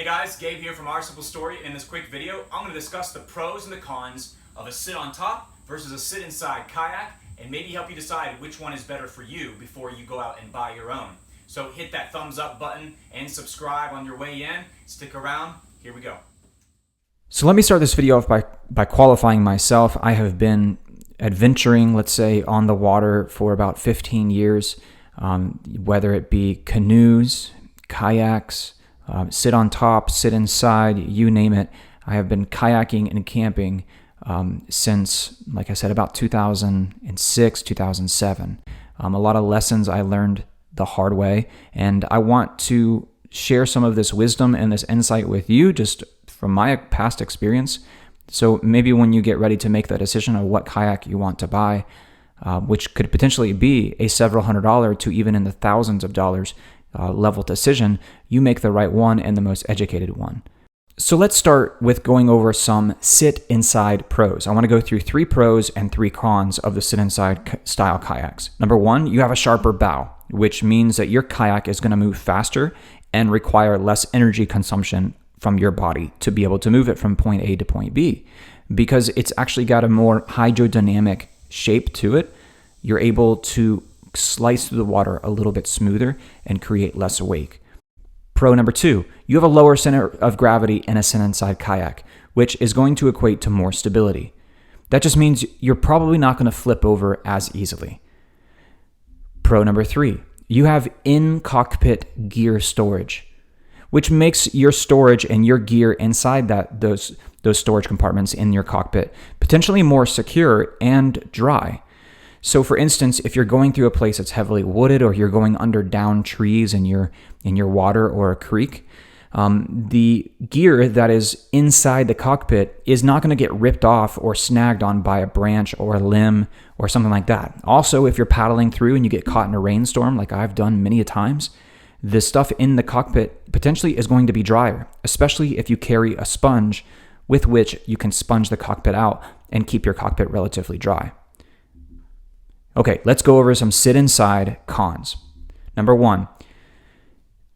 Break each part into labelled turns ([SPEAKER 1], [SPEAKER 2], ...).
[SPEAKER 1] guys, Gabe here from Our Simple Story. In this quick video, I'm going to discuss the pros and the cons of a sit on top versus a sit inside kayak and maybe help you decide which one is better for you before you go out and buy your own. So hit that thumbs up button and subscribe on your way in. Stick around. Here we go.
[SPEAKER 2] So let me start this video off by qualifying myself. I have been adventuring, let's say, on the water for about 15 years, whether it be canoes, kayaks, sit on top, sit inside, you name it. I have been kayaking and camping since, like I said, about 2006, 2007. A lot of lessons I learned the hard way, and I want to share some of this wisdom and this insight with you just from my past experience. So maybe when you get ready to make the decision of what kayak you want to buy, which could potentially be a several $100 to even in the thousands of dollars level decision, you make the right one and the most educated one. So let's start with going over some sit inside pros. I want to go through 3 pros and 3 cons of the sit inside style kayaks. Number 1, you have a sharper bow, which means that your kayak is going to move faster and require less energy consumption from your body to be able to move it from point A to point B. Because it's actually got a more hydrodynamic shape to it, you're able to slice through the water a little bit smoother and create less wake. Pro number 2, you have a lower center of gravity in a sit inside kayak, which is going to equate to more stability. That just means you're probably not going to flip over as easily. Pro number 3, you have in-cockpit gear storage, which makes your storage and your gear inside those storage compartments in your cockpit potentially more secure and dry. So for instance, if you're going through a place that's heavily wooded or you're going under down trees in your water or a creek, the gear that is inside the cockpit is not going to get ripped off or snagged on by a branch or a limb or something like that. Also, if you're paddling through and you get caught in a rainstorm, like I've done many a times, the stuff in the cockpit potentially is going to be drier, especially if you carry a sponge with which you can sponge the cockpit out and keep your cockpit relatively dry. Okay, let's go over some sit inside cons. Number 1,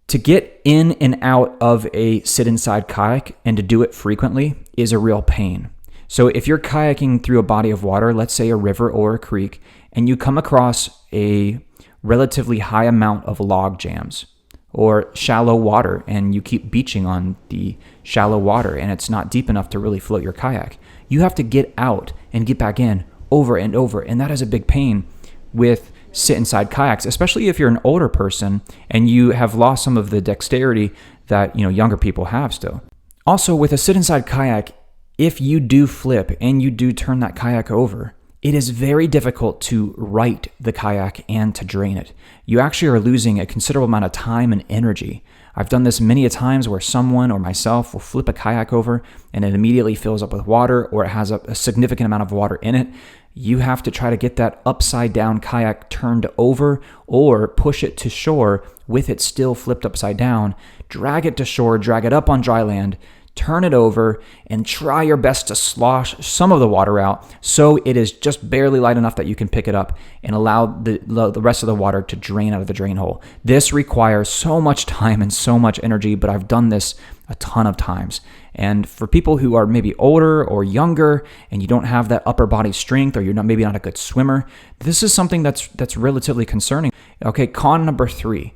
[SPEAKER 2] to get in and out of a sit inside kayak and to do it frequently is a real pain. So if you're kayaking through a body of water, let's say a river or a creek, and you come across a relatively high amount of log jams or shallow water and you keep beaching on the shallow water and it's not deep enough to really float your kayak, you have to get out and get back in over and over, and that is a big pain with sit inside kayaks, especially if you're an older person and you have lost some of the dexterity that younger people have still. Also, with a sit inside kayak, if you do flip and you do turn that kayak over, it is very difficult to right the kayak and to drain it. You actually are losing a considerable amount of time and energy. I've done this many a times where someone or myself will flip a kayak over and it immediately fills up with water or it has a significant amount of water in it. You have to try to get that upside down kayak turned over or push it to shore with it still flipped upside down, drag it to shore, drag it up on dry land, turn it over, and try your best to slosh some of the water out so it is just barely light enough that you can pick it up and allow the rest of the water to drain out of the drain hole. This requires so much time and so much energy, but I've done this a ton of times. And for people who are maybe older or younger and you don't have that upper body strength or you're maybe not a good swimmer, this is something that's relatively concerning. Okay, con number 3.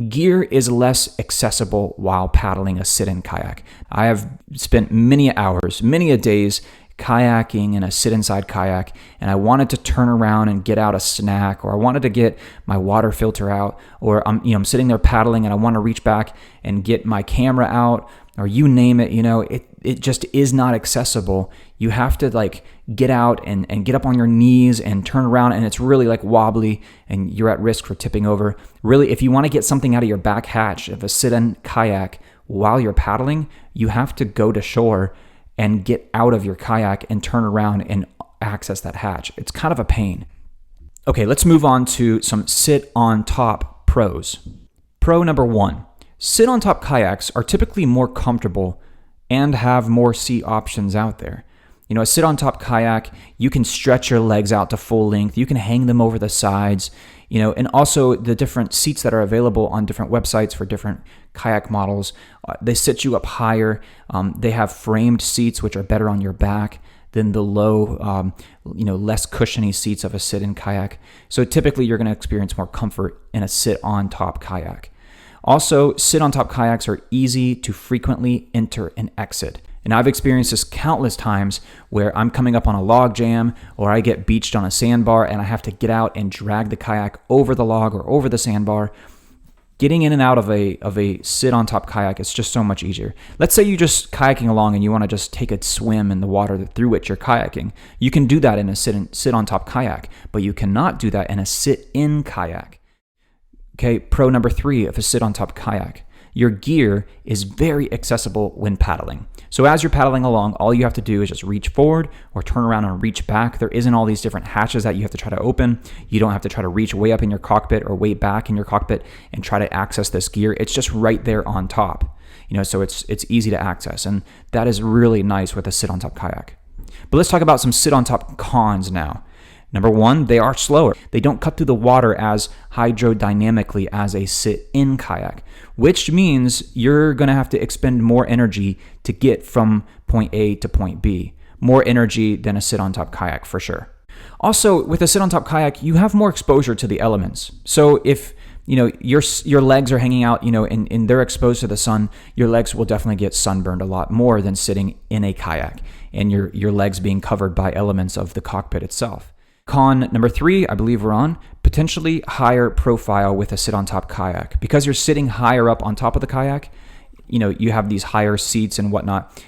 [SPEAKER 2] Gear is less accessible while paddling a sit-in kayak. I have spent many hours, many a days kayaking in a sit-inside kayak, and I wanted to turn around and get out a snack, or I wanted to get my water filter out, or I'm sitting there paddling and I want to reach back and get my camera out, or you name it. It just is not accessible. You have to get out and get up on your knees and turn around, and it's really wobbly and you're at risk for tipping over. Really, if you want to get something out of your back hatch of a sit-in kayak while you're paddling, you have to go to shore and get out of your kayak and turn around and access that hatch. It's kind of a pain. Okay, let's move on to some sit on top pros. Pro number 1, sit on top kayaks are typically more comfortable and have more seat options out there. A sit on top kayak, you can stretch your legs out to full length. You can hang them over the sides, and also the different seats that are available on different websites for different kayak models. They sit you up higher. They have framed seats, which are better on your back than the low, less cushiony seats of a sit-in kayak. So typically you're going to experience more comfort in a sit-on-top kayak. Also, sit-on-top kayaks are easy to frequently enter and exit. And I've experienced this countless times where I'm coming up on a log jam or I get beached on a sandbar and I have to get out and drag the kayak over the log or over the sandbar. Getting in and out of a sit-on-top kayak is just so much easier. Let's say you're just kayaking along and you want to just take a swim in the water through which you're kayaking. You can do that in a sit-on-top kayak, but you cannot do that in a sit-in kayak. Okay, pro number 3 of a sit-on-top kayak. Your gear is very accessible when paddling. So as you're paddling along, all you have to do is just reach forward or turn around and reach back. There isn't all these different hatches that you have to try to open. You don't have to try to reach way up in your cockpit or way back in your cockpit and try to access this gear. It's just right there on top. So it's easy to access, and that is really nice with a sit-on-top kayak. But let's talk about some sit-on-top cons now. Number 1, they are slower. They don't cut through the water as hydrodynamically as a sit-in kayak, which means you're going to have to expend more energy to get from point A to point B. More energy than a sit-on-top kayak for sure. Also, with a sit-on-top kayak, you have more exposure to the elements. So if your legs are hanging out, and they're exposed to the sun, your legs will definitely get sunburned a lot more than sitting in a kayak and your legs being covered by elements of the cockpit itself. Con number 3, I believe we're on, potentially higher profile with a sit-on-top kayak. Because you're sitting higher up on top of the kayak, you have these higher seats and whatnot,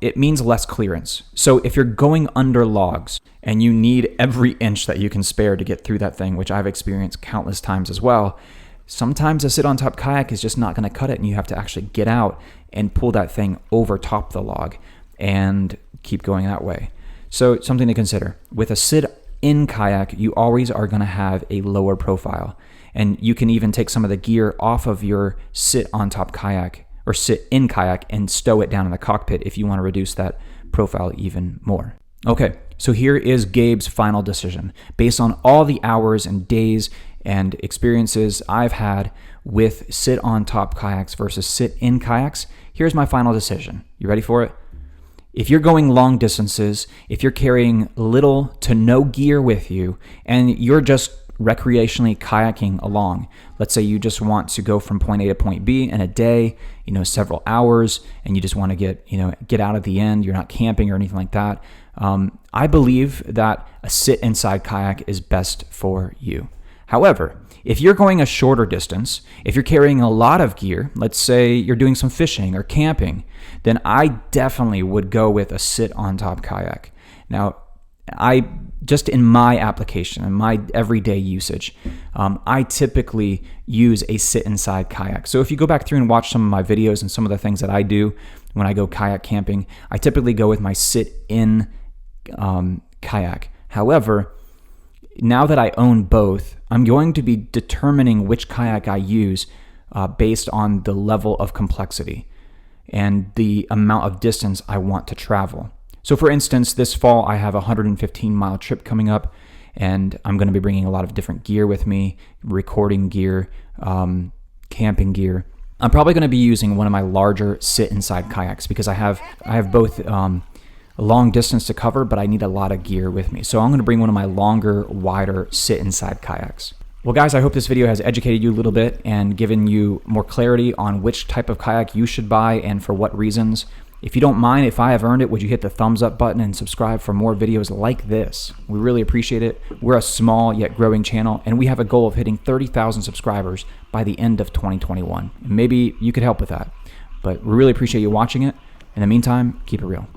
[SPEAKER 2] it means less clearance. So if you're going under logs and you need every inch that you can spare to get through that thing, which I've experienced countless times as well, sometimes a sit-on-top kayak is just not going to cut it, and you have to actually get out and pull that thing over top the log and keep going that way. So something to consider. With a sit-in kayak, you always are going to have a lower profile, and you can even take some of the gear off of your sit-on-top kayak or sit-in kayak and stow it down in the cockpit if you want to reduce that profile even more. Okay, so here is Gabe's final decision. Based on all the hours and days and experiences I've had with sit-on-top kayaks versus sit-in kayaks, here's my final decision. You ready for it? If you're going long distances, if you're carrying little to no gear with you, and you're just recreationally kayaking along, let's say you just want to go from point A to point B in a day, several hours, and you just want to get out at the end, you're not camping or anything like that, I believe that a sit-inside kayak is best for you. However, if you're going a shorter distance, if you're carrying a lot of gear, let's say you're doing some fishing or camping, then I definitely would go with a sit-on-top kayak. Now, in my application, in my everyday usage, I typically use a sit-inside kayak. So if you go back through and watch some of my videos and some of the things that I do when I go kayak camping, I typically go with my sit-in kayak. However, now that I own both, I'm going to be determining which kayak I use based on the level of complexity and the amount of distance I want to travel. So for instance, this fall I have a 115-mile trip coming up, and I'm going to be bringing a lot of different gear with me, recording gear, camping gear. I'm probably going to be using one of my larger sit-inside kayaks because I have both a long distance to cover, but I need a lot of gear with me. So I'm going to bring one of my longer, wider sit-inside kayaks. Well, guys, I hope this video has educated you a little bit and given you more clarity on which type of kayak you should buy and for what reasons. If you don't mind, if I have earned it, would you hit the thumbs up button and subscribe for more videos like this? We really appreciate it. We're a small yet growing channel, and we have a goal of hitting 30,000 subscribers by the end of 2021. And maybe you could help with that. But we really appreciate you watching it. In the meantime, keep it real.